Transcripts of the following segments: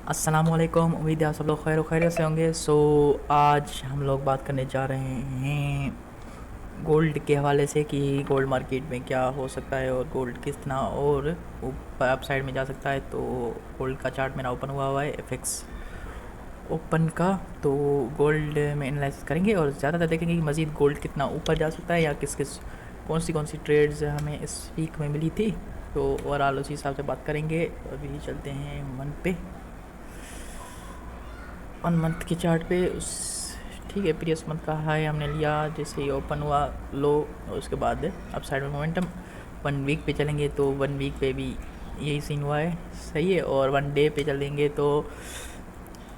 अस्सलामुअलैकुम। उम्मीद है आप सब लोग खैरियत से होंगे। आज हम लोग बात करने जा रहे हैं गोल्ड के हवाले से कि गोल्ड मार्केट में क्या हो सकता है और गोल्ड कितना और ऊपर अप साइड में जा सकता है। तो गोल्ड का चार्ट मेरा ओपन हुआ है एफएक्स ओपन का। तो गोल्ड में एनालिसिस करेंगे और ज़्यादातर देखेंगे कि मज़ीद गोल्ड कितना ऊपर जा सकता है या किस किस कौन सी ट्रेड्स हमें इस वीक में मिली थी। तो ओवरऑल उसी हिसाब से बात करेंगे। अभी चलते हैं मंथ पे, 1 मंथ के चार्ट पे। उस ठीक है, प्रीवियस मंथ का हाई हमने लिया, जैसे ही ओपन हुआ लो, उसके बाद अप साइड में मोमेंटम। 1 वीक पे चलेंगे तो 1 वीक पे भी यही सीन हुआ है, सही है। और 1 डे पे चलेंगे तो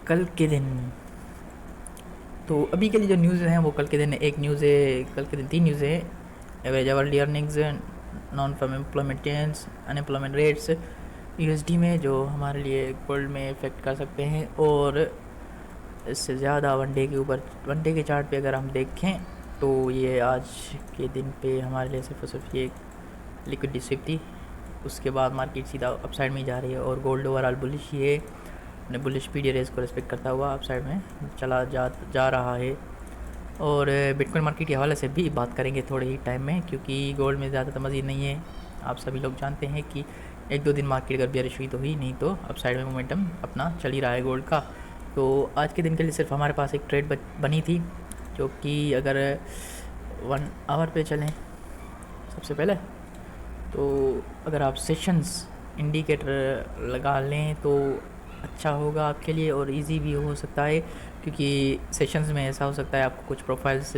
कल के दिन, तो अभी के लिए जो न्यूज़ हैं वो कल के दिन एक न्यूज़ है, कल के दिन 3 न्यूज़ है। Average hourly earnings, non farm employment change, unemployment rates USD में, जो हमारे लिए गोल्ड में इफ़ेक्ट कर सकते हैं। और इससे ज़्यादा 1 डे के चार्ट पे अगर हम देखें तो ये आज के दिन पे हमारे लिए सिर्फ और सिर्फ ये लिक्विडिटी स्विप थी। उसके बाद मार्केट सीधा अपसाइड में ही जा रही है और गोल्ड ओवरऑल बुलिश ही है, अपने बुलिश पीरियड रेस को रिस्पेक्ट करता हुआ अपसाइड में चला जा रहा है। और बिटकॉइन मार्केट के हवाले से भी बात करेंगे थोड़े ही टाइम में, क्योंकि गोल्ड में ज़्यादा मज़ीद नहीं है। आप सभी लोग जानते हैं कि 1-2 दिन मार्केट अगर बेरिश हुई तो हुई, नहीं तो अपसाइड में मोमेंटम अपना चल ही रहा है गोल्ड का। तो आज के दिन के लिए सिर्फ हमारे पास एक ट्रेड बनी थी, जो कि अगर 1 आवर पे चलें सबसे पहले, तो अगर आप सेशंस इंडिकेटर लगा लें तो अच्छा होगा आपके लिए और इजी भी हो सकता है, क्योंकि सेशंस में ऐसा हो सकता है आपको कुछ प्रोफाइल्स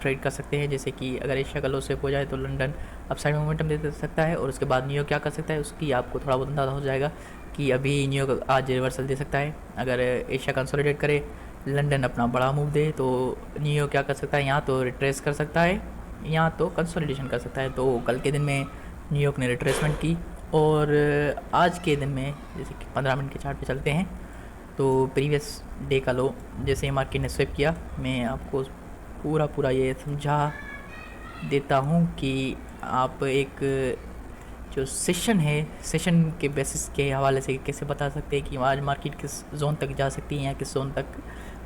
ट्रेड कर सकते हैं। जैसे कि अगर एशिया का लो सेप हो जाए तो लंदन अपसाइड में मोमेंटम दे सकता है, और उसके बाद न्यूयॉर्क क्या कर सकता है उसकी आपको थोड़ा बहुत अंदाज़ा हो जाएगा कि अभी न्यूयॉर्क आज रिवर्सल दे सकता है। अगर एशिया कंसोलिडेट करे, लंदन अपना बड़ा मूव दे, तो न्यूयॉर्क क्या कर सकता है, यहाँ तो रिट्रेस कर सकता है, यहाँ तो कंसोलिडेशन कर सकता है। तो कल के दिन में न्यूयॉर्क ने रिट्रेसमेंट की। और आज के दिन में जैसे कि 15 मिनट के चार्ट पे चलते हैं, तो प्रीवियस डे का लो जैसे मार्केट ने स्विप किया, मैं आपको पूरा ये समझा देता हूँ कि आप एक जो सेशन है, सेशन के बेसिस के हवाले से कैसे बता सकते हैं कि आज मार्केट किस जोन तक जा सकती है या किस जोन तक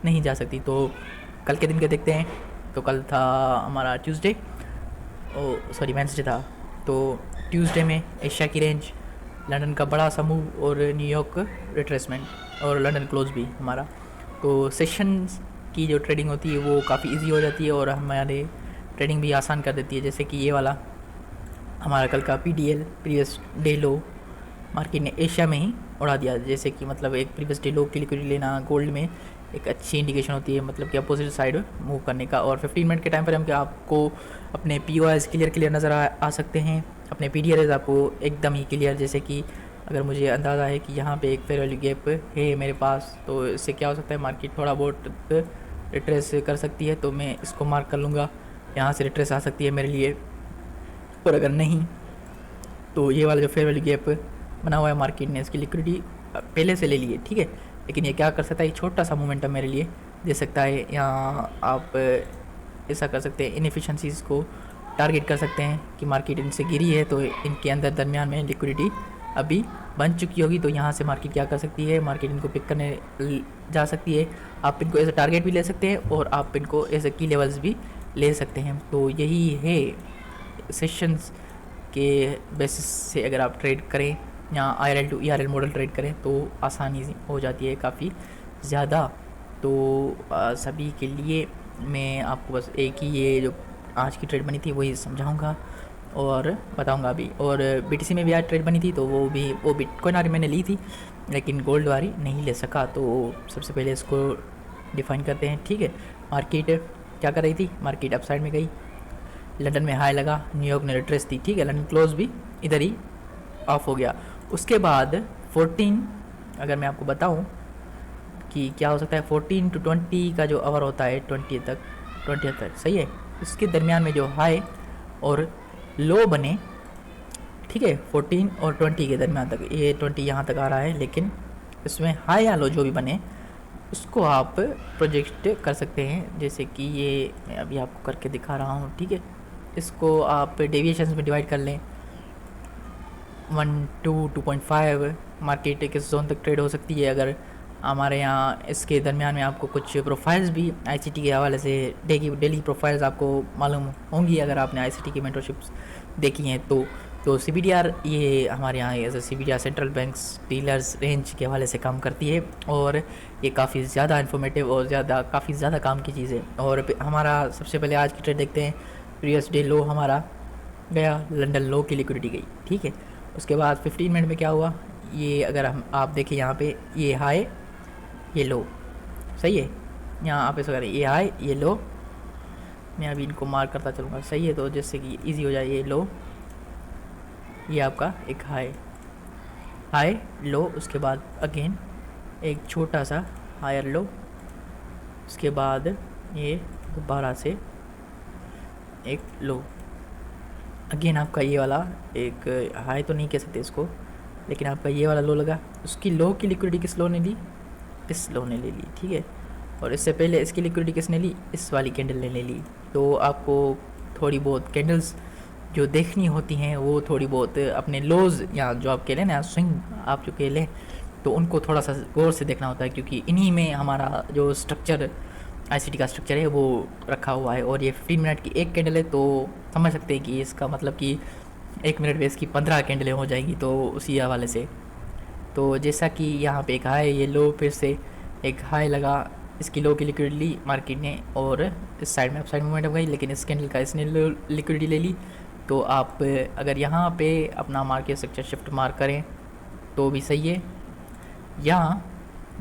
नहीं जा सकती। तो कल के दिन के देखते हैं। तो कल था हमारा ट्यूसडे, वेंसडे था। तो ट्यूसडे में एशिया की रेंज, लंदन का बड़ा सा मूव और न्यूयॉर्क रिट्रेसमेंट और लंदन क्लोज भी हमारा। तो सेशंस की जो ट्रेडिंग होती है वो काफ़ी इजी हो जाती है और हमारे ट्रेडिंग भी आसान कर देती है। जैसे कि ये वाला हमारा कल का पीडीएल, प्रीवियस डे लो, मार्केट ने एशिया में ही उड़ा दिया। जैसे कि मतलब एक प्रीवियस डे लो की लिक्विडिटी लेना गोल्ड में एक अच्छी इंडिकेशन होती है, मतलब कि अपोजिट साइड मूव करने का। और 15 मिनट के टाइम फ्रेम के आपको अपने पीओएस क्लियर नज़र आ सकते हैं, अपने पीडीआरएस आपको एकदम ही क्लियर। जैसे कि अगर मुझे अंदाज़ा है कि यहाँ पे एक फेयर वैल्यू गैप है मेरे पास, तो इससे क्या हो सकता है, मार्केट थोड़ा बहुत रिट्रेस कर सकती है, तो मैं इसको मार्क कर लूँगा, यहाँ से रिट्रेस आ सकती है मेरे लिए। और अगर नहीं तो ये वाला जो फेयर वैल्यू गैप बना हुआ है मार्केट ने, इसकी लिक्विडिटी पहले से ले ली है, ठीक है। लेकिन ये क्या कर सकता है, छोटा सा मोमेंटम मेरे लिए दे सकता है। यहाँ आप ऐसा कर सकते हैं, इनएफिशिएंसीज़ को टारगेट कर सकते हैं कि मार्केट इनसे गिरी है तो इनके अंदर दरमियान में लिक्विडिटी अभी बन चुकी होगी, तो यहाँ से मार्केट क्या कर सकती है, मार्केट इनको पिक करने जा सकती है। आप इनको एज अ टारगेट भी ले सकते हैं और आप इनको एज अ की लेवल्स भी ले सकते हैं। तो यही है सेशंस के बेसिस से अगर आप ट्रेड करें या IRL to ERL model trade करें तो आसानी हो जाती है काफ़ी ज़्यादा। तो सभी के लिए मैं आपको बस एक ही ये जो आज की ट्रेड बनी थी वही समझाऊंगा और बताऊंगा अभी। और BTC में भी आज ट्रेड बनी थी, तो वो बिटकॉइन वाली मैंने ली थी, लेकिन गोल्ड वाली नहीं ले सका। तो सबसे पहले इसको डिफाइन करते हैं, ठीक है। मार्केट क्या कर रही थी, मार्केट अपसाइड में गई, लंदन में हाई लगा, न्यूयॉर्क ने रिट्रेस दी, ठीक है, लंदन क्लोज भी इधर ही ऑफ हो गया। उसके बाद 14, अगर मैं आपको बताऊं कि क्या हो सकता है, 14 to 20 का जो आवर होता है 20 तक, सही है, इसके दरमियान में जो हाई और लो बने, ठीक है, 14 और 20 के दरमियान तक, ये 20 यहाँ तक आ रहा है, लेकिन इसमें हाई या लो जो भी बने उसको आप प्रोजेक्ट कर सकते हैं। जैसे कि ये मैं अभी आपको करके दिखा रहा हूँ, ठीक है। इसको आप डेविएशंस में डिवाइड कर लें, 1 2 2.5 मार्केट किस जोन तक ट्रेड हो सकती है। अगर हमारे यहाँ इसके दरमियान में आपको कुछ प्रोफाइल्स भी आईसीटी के हवाले से डेली प्रोफाइल्स आपको मालूम होंगी अगर आपने आईसीटी की मेंटरशिप्स देखी हैं तो सीबीडीआर ये हमारे यहाँ as CBDR central banks dealers range के हवाले से काम करती है और ये काफ़ी ज़्यादा इन्फॉर्मेटिव और काफ़ी ज़्यादा काम की चीज़ है। और हमारा सबसे पहले आज की ट्रेड देखते हैं। प्रीवियस डे लो हमारा गया, लंदन लो की लिक्विडिटी गई, ठीक है। उसके बाद 15 मिनट में क्या हुआ, ये अगर हम आप देखें यहाँ पे ये हाई ये लो, सही है। यहाँ आप ऐसा करें, ये हाई ये लो, मैं अभी इनको मार्क करता चलूँगा, सही है। तो जिससे कि इजी हो जाए, ये लो, ये आपका एक हाई लो, उसके बाद अगेन एक छोटा सा हायर लो, उसके बाद ये दोबारा से एक लो, अगेन आपका ये वाला एक हाई तो नहीं कह सकते इसको, लेकिन आपका ये वाला लो लगा। उसकी लो की लिक्विडिटी किस लो ने ली, इस लो ने ले ली, ठीक है। और इससे पहले इसकी लिक्विडिटी किसने ली, इस वाली कैंडल ने ले ली। तो आपको थोड़ी बहुत कैंडल्स जो देखनी होती हैं वो थोड़ी बहुत अपने लोज़ या जो आप कह लें ना स्विंग आप जो कह लें, तो उनको थोड़ा सा गौर से देखना होता है, क्योंकि इन्हीं में हमारा जो स्ट्रक्चर आईसीटी का स्ट्रक्चर है वो रखा हुआ है। और ये 15 मिनट की एक कैंडल है, तो समझ सकते हैं कि इसका मतलब कि 1 मिनट में इसकी 15 कैंडलें हो जाएंगी, तो उसी हवाले से। तो जैसा कि यहाँ पे एक हाई ये लो, फिर से एक हाई लगा, इसकी लो की लिक्विडिटी ली मार्केट ने और इस साइड में अप साइड मूवमेंट हो गई, लेकिन इस कैंडल का इसने लिक्विडिटी ले ली। तो आप अगर यहाँ पे अपना मार्केट स्ट्रक्चर शिफ्ट मार्क करें तो भी सही है। यहाँ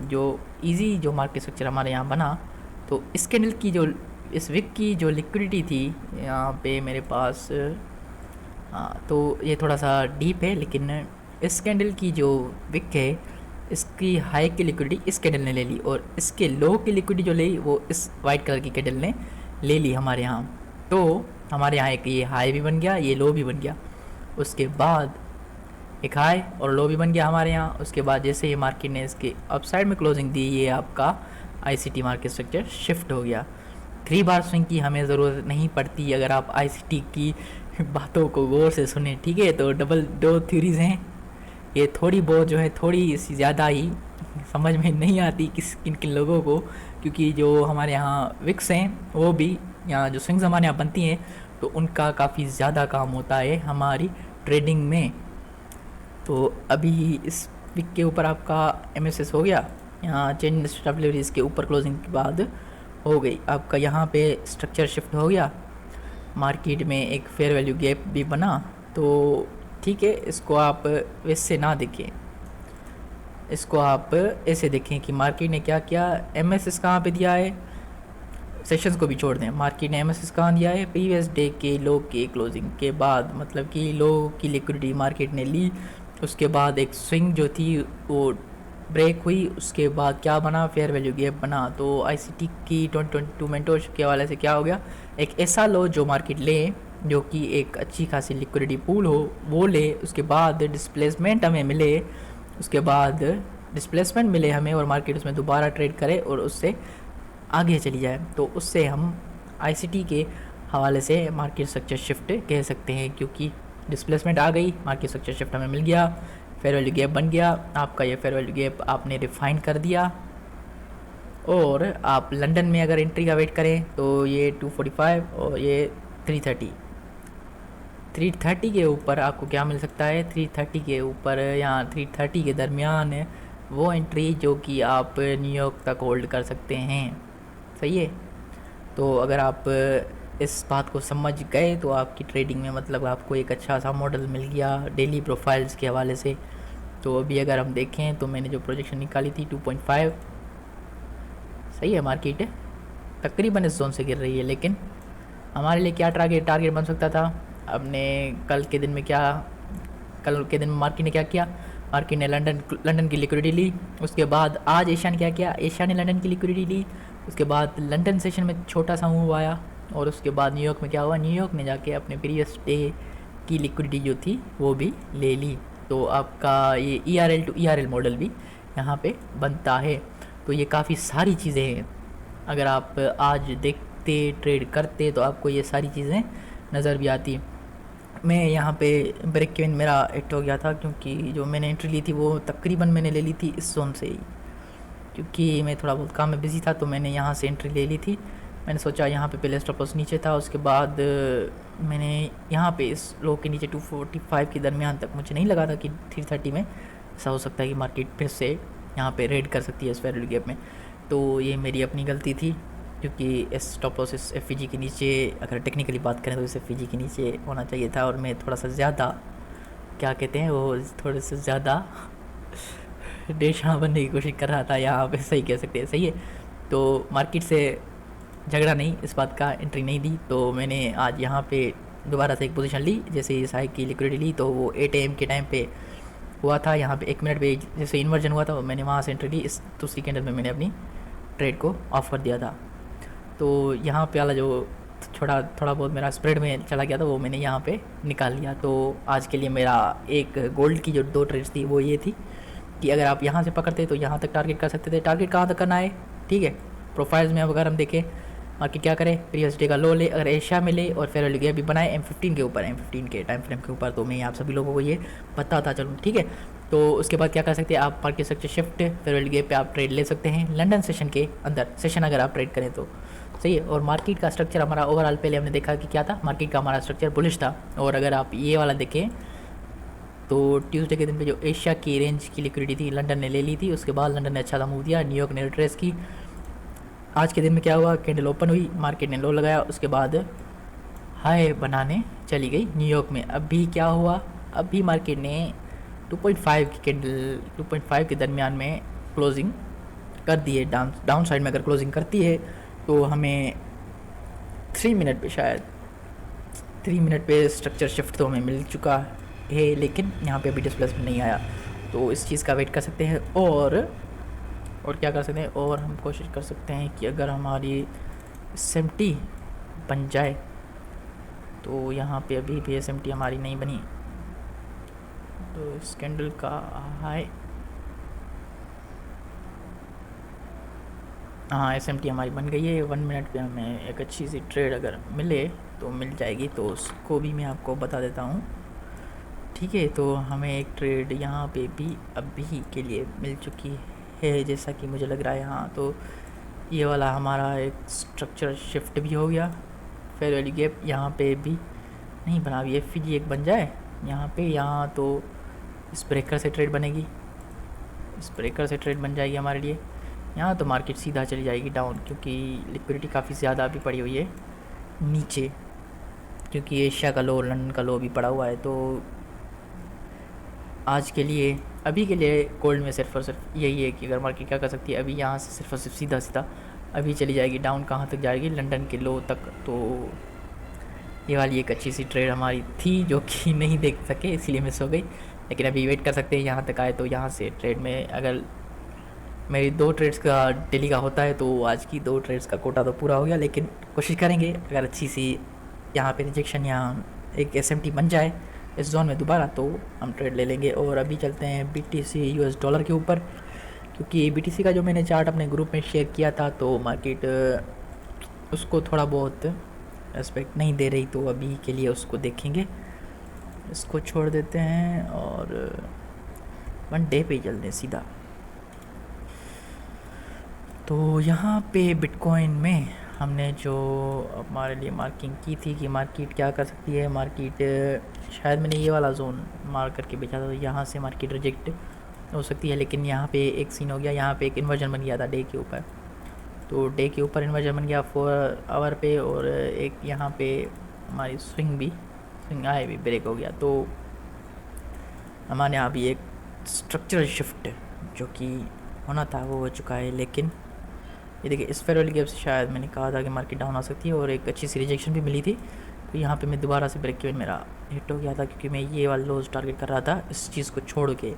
जो इजी जो मार्केट स्ट्रक्चर हमारे यहाँ बना, तो इस कैंडल की जो इस वीक की जो लिक्विडिटी थी यहाँ पे मेरे पास, हाँ, तो ये थोड़ा सा डीप है, लेकिन इस कैंडल की जो विक है इसकी हाई की लिक्विडिटी इस कैंडल ने ले ली और इसके लो की लिक्विडिटी जो ली वो इस वाइट कलर की कैंडल ने ले ली हमारे यहाँ। तो हमारे यहाँ एक ये हाई भी बन गया, ये लो भी बन गया, उसके बाद एक हाई और लो भी बन गया हमारे यहाँ। उसके बाद जैसे ये मार्केट ने इसके अपसाइड में क्लोजिंग दी, ये आपका आईसीटी मार्केट स्ट्रक्चर शिफ्ट हो गया। 3 बार स्विंग की हमें ज़रूरत नहीं पड़ती अगर आप आईसीटी की बातों को गौर से सुने, ठीक है। तो डबल दो थ्योरीज हैं, ये थोड़ी बहुत जो है थोड़ी सी ज़्यादा ही समझ में नहीं आती किन किन लोगों को, क्योंकि जो हमारे यहाँ विक्स हैं वो भी यहाँ जो स्विंग्स हमारे यहाँ बनती हैं तो उनका काफ़ी ज़्यादा काम होता है हमारी ट्रेडिंग में। तो अभी इस विक के ऊपर आपका एमएसएस हो गया, यहाँ चेन स्टेबिलिटी इसके ऊपर क्लोजिंग के बाद हो गई, आपका यहाँ पे स्ट्रक्चर शिफ्ट हो गया, मार्केट में एक फेयर वैल्यू गैप भी बना। तो ठीक है, इसको आप वैसे ना देखें, इसको आप ऐसे देखें कि मार्केट ने क्या किया, एमएसएस कहाँ पे दिया है, सेशंस को भी छोड़ दें, मार्केट ने एमएसएस कहाँ दिया है, प्रीवियस डे के लो के क्लोजिंग के बाद, मतलब कि लो की लिक्विडिटी मार्केट ने ली। उसके बाद एक स्विंग जो थी वो ब्रेक हुई, उसके बाद क्या बना, फेयर वैल्यू गैप बना। तो आईसीटी की 2022 मेंटरशिप के हवाले से क्या हो गया, एक ऐसा लो जो मार्केट ले जो कि एक अच्छी खासी लिक्विडिटी पूल हो वो ले, उसके बाद डिस्प्लेसमेंट हमें मिले, उसके बाद डिस्प्लेसमेंट मिले हमें और मार्केट उसमें दोबारा ट्रेड करे और उससे आगे चली जाए। तो उससे हम आईसीटी के हवाले से मार्केट स्ट्रक्चर शिफ्ट कह सकते हैं, क्योंकि डिस्प्लेसमेंट आ गई, मार्केट स्ट्रक्चर शिफ्ट हमें मिल गया, फेयर वैल्यू गैप बन गया, आपका ये फेयर वैल्यू गैप आपने रिफाइन कर दिया। और आप लंदन में अगर एंट्री का वेट करें तो ये 245 और ये 330 के ऊपर आपको क्या मिल सकता है, 330 के ऊपर या 330 के दरमियान वो एंट्री जो कि आप न्यूयॉर्क तक होल्ड कर सकते हैं, सही है। तो अगर आप इस बात को समझ गए तो आपकी ट्रेडिंग में मतलब आपको एक अच्छा सा मॉडल मिल गया डेली प्रोफाइल्स के हवाले से। तो अभी अगर हम देखें तो मैंने जो प्रोजेक्शन निकाली थी 2.5, सही है, मार्केट तकरीबन इस जोन से गिर रही है, लेकिन हमारे लिए क्या टारगेट बन सकता था। अपने कल के दिन में मार्केट ने क्या किया, मार्केट ने लंदन की लिक्विडिटी ली, उसके बाद आज एशिया ने क्या किया, एशिया ने लंदन की लिक्विडिटी ली, उसके बाद लंदन सेशन में छोटा सा मूव आया और उसके बाद न्यूयॉर्क में क्या हुआ, न्यूयॉर्क ने जाके अपने प्रीवियस डे की लिक्विडिटी जो थी वो भी ले ली। तो आपका ये ERL टू ERL मॉडल भी यहाँ पे बनता है। तो ये काफ़ी सारी चीज़ें हैं, अगर आप आज देखते ट्रेड करते तो आपको ये सारी चीज़ें नज़र भी आती। मैं यहाँ पे ब्रेक इवन मेरा हिट हो गया था, क्योंकि जो मैंने एंट्री ली थी वो तकरीबन मैंने ले ली थी इस जोन से ही, क्योंकि मैं थोड़ा बहुत काम में बिज़ी था तो मैंने यहाँ से एंट्री ले ली थी। मैंने सोचा यहाँ पे पहले स्टॉप लॉस नीचे था, उसके बाद मैंने यहाँ पे इस लो के नीचे 245 के दरमियान तक मुझे नहीं लगा था कि 330 में ऐसा हो सकता है कि मार्केट फिर से यहाँ पे रेड कर सकती है इस वैल्यू गैप में। तो ये मेरी अपनी गलती थी, क्योंकि इस स्टॉप लॉस इस एफ के नीचे, अगर टेक्निकली बात करें तो इस एफ के नीचे होना चाहिए था, और मैं थोड़ा सा ज़्यादा क्या कहते हैं वो थोड़े से ज़्यादा डेशा बनने की कोशिश कर रहा था, यहाँ पे सही कह सकते हैं, सही है। तो मार्केट से झगड़ा नहीं, इस बात का एंट्री नहीं दी, तो मैंने आज यहाँ पे दोबारा से एक पोजीशन ली। जैसे इस हाई की लिक्विडिटी ली तो वो 8 AM के टाइम पे हुआ था, यहाँ पे 1 मिनट पे जैसे इन्वर्जन हुआ था मैंने वहाँ से एंट्री ली। इस दूसरी कैंडल में मैंने अपनी ट्रेड को ऑफ कर दिया था। तो यहाँ पे वाला जो थोड़ा बहुत मेरा स्प्रेड में चला गया था वो मैंने यहाँ पे निकाल लिया। तो आज के लिए मेरा एक गोल्ड की जो 2 ट्रेड्स थी वो ये थी कि अगर आप यहाँ से पकड़ते तो यहाँ तक टारगेट कर सकते थे। टारगेट कहाँ तक करना है, ठीक है। प्रोफाइल्स में अब अगर हम देखें बाकी क्या करें, प्रीवियस डे का लो ले, अगर एशिया में ले और फेयर वैल्यू गैप भी बनाए M15 के ऊपर, M15 के टाइम फ्रेम के ऊपर, तो मैं आप सभी लोगों को ये बताता चलूँ, ठीक है। तो उसके बाद क्या कर सकते हैं आप, market structure shift fair value gap पे आप ट्रेड ले सकते हैं लंदन सेशन के अंदर, सेशन अगर आप ट्रेड करें तो सही है। और मार्केट का स्ट्रक्चर हमारा ओवरऑल पहले हमने देखा कि क्या था, मार्केट का हमारा स्ट्रक्चर बुलिश था। और अगर आप ये वाला देखें तो ट्यूसडे के दिन पे जो एशिया की रेंज की लिक्विडिटी थी लंदन ने ले ली थी, उसके बाद लंदन ने अच्छा सा मूव दिया, न्यूयॉर्क ने रिट्रेस की। आज के दिन में क्या हुआ, कैंडल ओपन हुई, मार्केट ने लो लगाया, उसके बाद हाई बनाने चली गई न्यूयॉर्क में। अभी क्या हुआ, अभी मार्केट ने 2.5 की कैंडल 2.5 के दरमियान में क्लोजिंग कर दी है। डाउन साइड में अगर क्लोजिंग करती है तो हमें 3 मिनट पे, शायद 3 मिनट पे स्ट्रक्चर शिफ्ट तो हमें मिल चुका है, लेकिन यहाँ पे अभी डिस्प्लेसमेंट नहीं आया, तो इस चीज़ का वेट कर सकते हैं। और क्या कर सकते हैं, और हम कोशिश कर सकते हैं कि अगर हमारी SMT बन जाए, तो यहाँ पे अभी भी SMT हमारी नहीं बनी, तो इस कैंडल का हाई, हाँ SMT हमारी बन गई है। 1 मिनट पे हमें एक अच्छी सी ट्रेड अगर मिले तो मिल जाएगी, तो उसको भी मैं आपको बता देता हूँ, ठीक है। तो हमें एक ट्रेड यहाँ पे भी अभी के लिए मिल चुकी है, जैसा कि मुझे लग रहा है। यहाँ तो ये वाला हमारा एक स्ट्रक्चर शिफ्ट भी हो गया, फेयर वैल्यू गैप यहाँ पे भी नहीं बना, अभी FG एक बन जाए यहाँ पे, यहाँ तो इस ब्रेकर से ट्रेड बनेगी, इस ब्रेकर से ट्रेड बन जाएगी हमारे लिए। यहाँ तो मार्केट सीधा चली जाएगी डाउन, क्योंकि लिक्विडिटी काफ़ी ज़्यादा अभी पड़ी हुई है नीचे, क्योंकि एशिया का लो, लंदन का लो भी पड़ा हुआ है। तो आज के लिए, अभी के लिए गोल्ड में सिर्फ और सिर्फ यही है कि अगर मार्केट क्या कर सकती है, अभी यहाँ से सिर्फ और सिर्फ सीधा सीधा अभी चली जाएगी डाउन, कहाँ तक जाएगी, लंदन के लो तक। तो ये वाली एक अच्छी सी ट्रेड हमारी थी जो कि नहीं देख सके, इसलिए मिस हो गई, लेकिन अभी वेट कर सकते हैं यहाँ तक आए तो यहाँ से ट्रेड में। अगर मेरी 2 ट्रेड्स का डेली का होता है तो आज की 2 ट्रेड्स का कोटा तो पूरा हो गया, लेकिन कोशिश करेंगे अगर अच्छी सी यहाँ पे रिजेक्शन या एक SMT बन जाए इस जोन में दोबारा, तो हम ट्रेड ले लेंगे। और अभी चलते हैं BTC US डॉलर के ऊपर, क्योंकि BTC का जो मैंने चार्ट अपने ग्रुप में शेयर किया था तो मार्केट उसको थोड़ा बहुत रेस्पेक्ट नहीं दे रही, तो अभी के लिए उसको देखेंगे, इसको छोड़ देते हैं और 1 डे पे चलते हैं सीधा। तो यहाँ पे बिटकॉइन में हमने जो हमारे लिए मार्किंग की थी कि मार्केट क्या कर सकती है, मार्केट शायद मैंने ये वाला जोन मार्क करके बेचा था, तो यहाँ से मार्केट रिजेक्ट हो सकती है, लेकिन यहाँ पे एक सीन हो गया, यहाँ पे एक इन्वर्जन बन गया था डे के ऊपर, तो डे के ऊपर इन्वर्जन बन गया 4 आवर पे, और एक यहाँ पे हमारी स्विंग आए भी ब्रेक हो गया। तो हमारे यहाँ भी एक स्ट्रक्चरल शिफ्ट जो कि होना था वो हो चुका है, लेकिन ये देखिए इस फेयर वैल्यू गैप से शायद मैंने कहा था कि मार्केट डाउन आ सकती है, और एक अच्छी सी रिजेक्शन भी मिली थी, तो यहाँ पे मैं दोबारा से ब्रेक इवन मेरा हिट हो गया था, क्योंकि मैं ये वाला लोज टारगेट कर रहा था इस चीज़ को छोड़ के,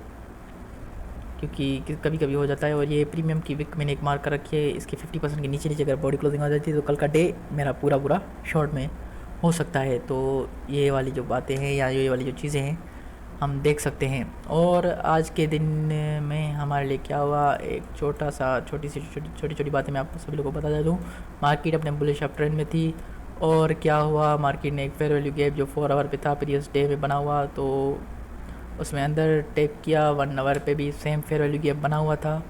क्योंकि कभी कभी हो जाता है। और ये प्रीमियम की विक मैंने एक मार्क कर रखी है, इसके 50% के नीचे अगर बॉडी क्लोजिंग आ जाती है तो कल का डे मेरा पूरा शॉर्ट में हो सकता है। तो ये वाली जो बातें हैं या ये वाली जो चीज़ें हैं हम देख सकते हैं। और आज के दिन में हमारे लिए क्या हुआ, एक छोटी छोटी बातें मैं आप सभी लोगों को बता दूँ। मार्केट अपने बुलिश अप ट्रेंड में थी, और क्या हुआ, मार्केट ने एक फेयर वैल्यू गैप जो 4 आवर पे था प्रीवियस डे में बना हुआ, तो उसमें अंदर टेप किया। 1 आवर पे भी सेम फेयर वैल्यू गैप बना हुआ था।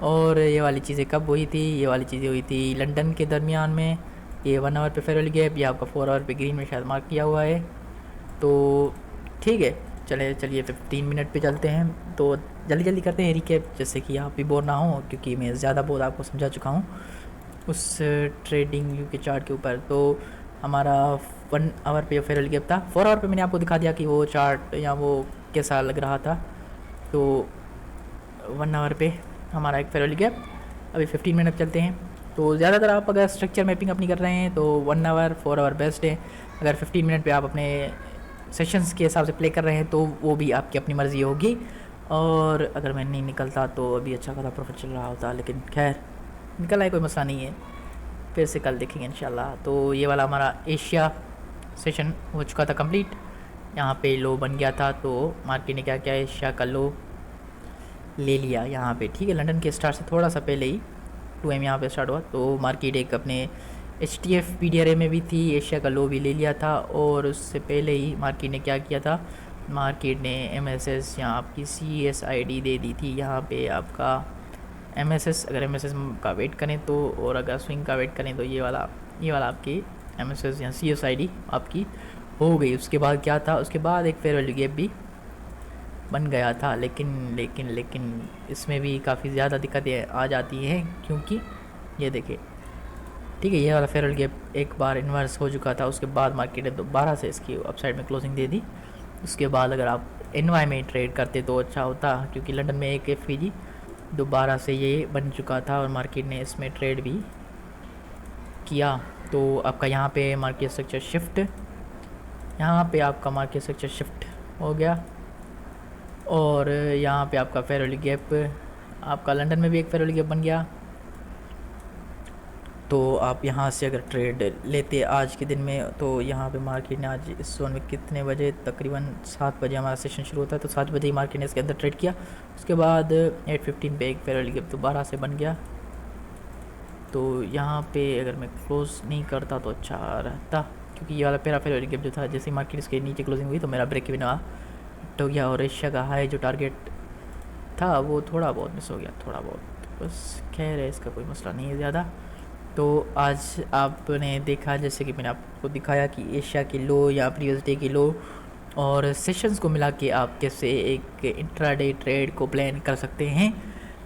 और ये वाली चीज़ें कब हुई थी, ये वाली चीज़ें हुई थी लंदन के दरमियान में। ये 1 आवर पे फेयर वैल्यू गैप, ये आपका 4 आवर पे ग्रीन में शायद मार्क किया हुआ है। तो ठीक है, चलिए 15 मिनट पे चलते हैं। तो जल्दी जल्दी करते हैं रिकैप, जैसे कि आप भी बोर ना हो, क्योंकि मैं ज़्यादा बहुत आपको समझा चुका हूँ उस ट्रेडिंग व्यू के चार्ट के ऊपर। तो हमारा 1 आवर पे फेयर वैल्यू गैप था। 4 आवर पे मैंने आपको दिखा दिया कि वो चार्ट या वो कैसा लग रहा था। तो 1 आवर पे हमारा एक फेयर वैल्यू गैप। अभी 15 मिनट चलते हैं। तो ज़्यादातर आप अगर स्ट्रक्चर मैपिंग अपनी कर रहे हैं तो 1 आवर 4 आवर बेस्ट है। अगर 15 मिनट पे आप अपने सेशंस के हिसाब से प्ले कर रहे हैं तो वो भी आपकी अपनी मर्ज़ी होगी। और अगर मैं नहीं निकलता तो अभी अच्छा खासा प्रॉफिट चल रहा होता, लेकिन खैर निकल आए, कोई मसला नहीं है, फिर से कल देखेंगे इंशाल्लाह। तो ये वाला हमारा एशिया सेशन हो चुका था कंप्लीट। यहाँ पे लो बन गया था, तो मार्केट ने क्या किया, एशिया का लो ले लिया यहाँ पे, ठीक है। लंदन के स्टार्ट से थोड़ा सा पहले ही 2M यहाँ पे स्टार्ट हुआ, तो मार्केट एक अपने HTF PDRA में भी थी, एशिया का लो भी ले लिया था। और उससे पहले ही मार्केट ने क्या किया था, मार्केट ने MSS यहाँ आपकी CSID दे दी थी। यहाँ पे आपका MSS, अगर MSS का वेट करें तो, और अगर स्विंग का वेट करें तो ये वाला आपकी MSS या CSID आपकी हो गई। उसके बाद क्या था, उसके बाद एक फेयर वैल्यू गैप भी बन गया था, लेकिन इसमें भी काफ़ी ज़्यादा दिक्कतें आ जाती हैं, क्योंकि ये देखिए, ठीक है, ये वाला फेयर वैल्यू गैप एक बार इन्वर्स हो चुका था। उसके बाद मार्केट ने दोबारा से इसकी अपसाइड में क्लोजिंग दे दी। उसके बाद अगर आप NY में ट्रेड करते तो अच्छा होता, क्योंकि लंदन में एक FVG दोबारा से ये बन चुका था और मार्केट ने इसमें ट्रेड भी किया। तो आपका यहाँ पे मार्केट स्ट्रक्चर शिफ्ट, यहाँ पे आपका मार्केट स्ट्रक्चर शिफ्ट हो गया। और यहाँ पे आपका फेयर वैल्यू गैप, आपका लंदन में भी एक फेयर वैल्यू गैप बन गया। तो आप यहाँ से अगर ट्रेड लेते आज के दिन में, तो यहाँ पे मार्केट ने आज इस जोन में कितने बजे, तकरीबन 7 बजे हमारा सेशन शुरू होता है, तो 7 बजे ही मार्केट ने इसके अंदर ट्रेड किया। उसके बाद 8:15 पे एक फेयर वैल्यू गैप दोबारा से बन गया। तो यहाँ पे अगर मैं क्लोज़ नहीं करता तो अच्छा रहता, क्योंकि ये वाला फेयर वैल्यू गैप जो था, जैसे मार्केट इसके नीचे क्लोजिंग हुई तो मेरा ब्रेक इवन हो गया। और एशिया का हाई जो टारगेट था वो थोड़ा बहुत मिस हो गया, थोड़ा बहुत, बस खैर है, इसका कोई मसला नहीं है ज़्यादा। तो आज आपने देखा, जैसे कि मैंने आपको दिखाया, कि एशिया की लो या प्रीवियस डे की लो और सेशंस को मिला के आप कैसे एक इंट्राडे ट्रेड को प्लान कर सकते हैं।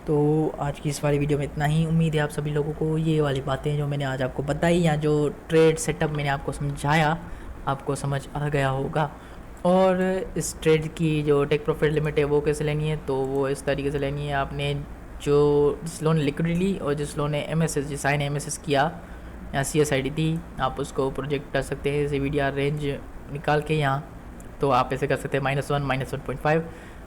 तो आज की इस वाली वीडियो में इतना ही। उम्मीद है आप सभी लोगों को ये वाली बातें जो मैंने आज आपको बताई, या जो ट्रेड सेटअप मैंने आपको समझाया, आपको समझ आ गया होगा। और इस ट्रेड की जो टेक प्रॉफिट लिमिट है वो कैसे लेनी है, तो वो इस तरीके से लेनी है। आपने जिस लोन ने लिक्विडिटी ली और जिस लोन ने MSS, जिस साइन MSS किया या CSID दी, आप उसको प्रोजेक्ट कर सकते हैं CVDR रेंज निकाल के यहाँ। तो आप ऐसे कर सकते हैं -1, -1.5,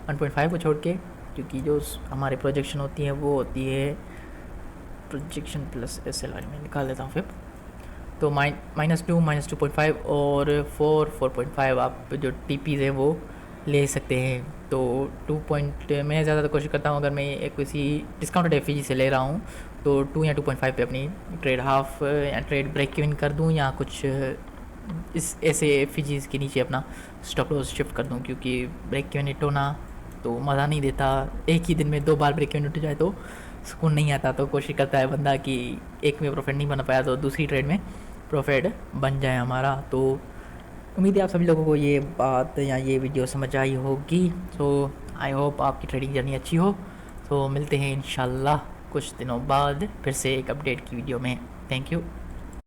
1.5 को छोड़ के, क्योंकि जो हमारी प्रोजेक्शन होती है वो होती है प्रोजेक्शन प्लस SLR में निकाल देता हूँ फिर। तो -2, -2.5 और 4.5 आप जो TPs हैं वो ले सकते हैं। तो 2 पॉइंट मैं ज़्यादा कोशिश करता हूँ, अगर मैं एक किसी डिस्काउंटेड FVG से ले रहा हूँ तो 2 या 2.5 पे अपनी ट्रेड हाफ या ट्रेड ब्रेक इवन कर दूँ, या कुछ इस ऐसे FVGs के नीचे अपना स्टॉप लॉस शिफ्ट कर दूँ, क्योंकि ब्रेक इवन हिट होना तो मज़ा नहीं देता। एक ही दिन में 2 बार ब्रेक इवन उठ जाए तो सुकून नहीं आता। तो कोशिश करता है बंदा कि एक में प्रॉफिट नहीं बन पाया तो दूसरी ट्रेड में प्रॉफिट बन जाए हमारा। तो उम्मीद है आप सभी लोगों को ये बात या ये वीडियो समझ आई होगी। तो आई होप आपकी ट्रेडिंग जर्नी अच्छी हो। तो मिलते हैं इंशाल्लाह कुछ दिनों बाद फिर से एक अपडेट की वीडियो में। Thank you.